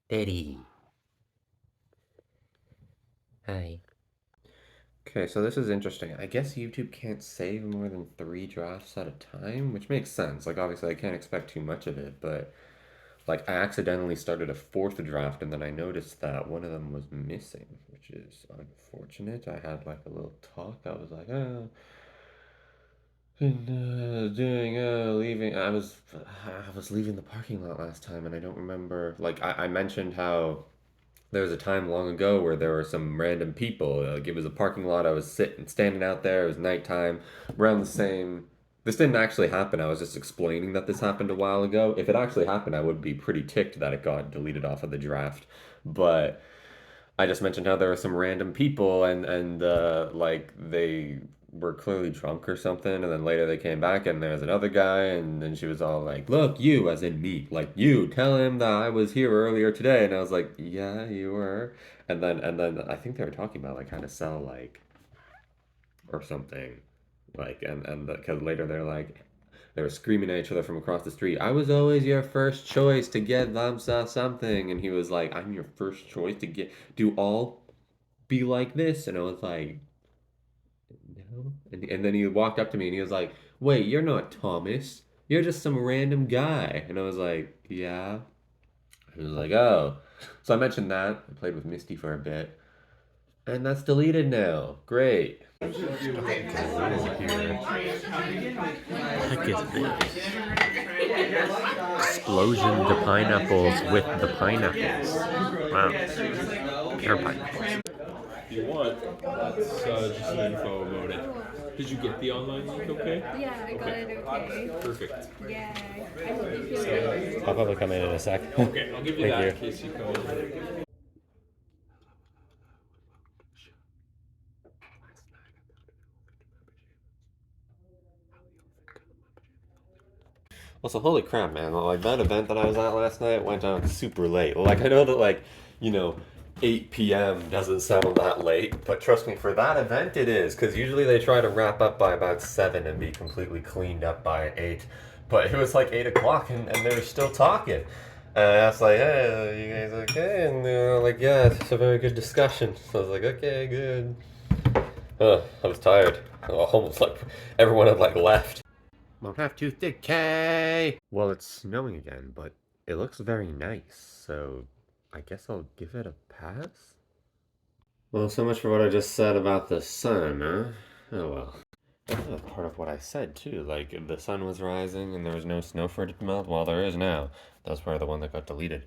Daddy. Hi. Okay, so this is interesting. I guess YouTube can't save more than 3 drafts at a time, which makes sense. Like, obviously, I can't expect too much of it, but like, I accidentally started a fourth draft, and then I noticed that one of them was missing, which is unfortunate. I had like a little talk. I was like, oh, leaving. I was leaving the parking lot last time, and I don't remember. Like, I mentioned how there was a time long ago where there were some random people. Like, it was a parking lot. I was standing out there. It was nighttime. Around the same. This didn't actually happen. I was just explaining that this happened a while ago. If it actually happened, I would be pretty ticked that it got deleted off of the draft. But I just mentioned how there were some random people, and like they were clearly drunk or something, and then later they came back and there was another guy, and then she was all like, "Look, you," as in me, like, "You tell him that I was here earlier today," and I was like, "Yeah, you were," and then I think they were talking about like how to sell like or something, like, and because later they're like. They were screaming at each other from across the street. I was always your first choice to get Lamsa something, and he was like, "I'm your first choice to get do all be like this?" And I was like, no. And then he walked up to me and he was like, "Wait, you're not Thomas. You're just some random guy." And I was like, "Yeah." He was like, "Oh." So I mentioned that. I played with Misty for a bit. And that's deleted now. Great. Heck is this? Explosion the pineapples with the pineapples. Wow. Pear pineapples. If you want, that's just some info about it. Did you get the online link okay? Yeah, I got it okay. Perfect. Yeah, I hope you feel better. I'll probably come in a sec. Okay, I'll give you Thank that you. in case you come in. Well, so holy crap, man! Like that event that I was at last night went on super late. Like I know that like you know 8 p.m. doesn't sound that late, but trust me, for that event it is, because usually they try to wrap up by about 7 and be completely cleaned up by 8. But it was like 8 o'clock and they were still talking. And I was like, "Hey, are you guys okay?" And they were like, "Yeah, it's a very good discussion." So I was like, "Okay, good." I was tired. Almost like everyone had like left. Won't have to decay. Well, it's snowing again, but it looks very nice, so I guess I'll give it a pass. Well, so much for what I just said about the sun, huh? Oh well. That's part of what I said too. Like the sun was rising and there was no snow for it to melt. Well, there is now. That was probably the one that got deleted.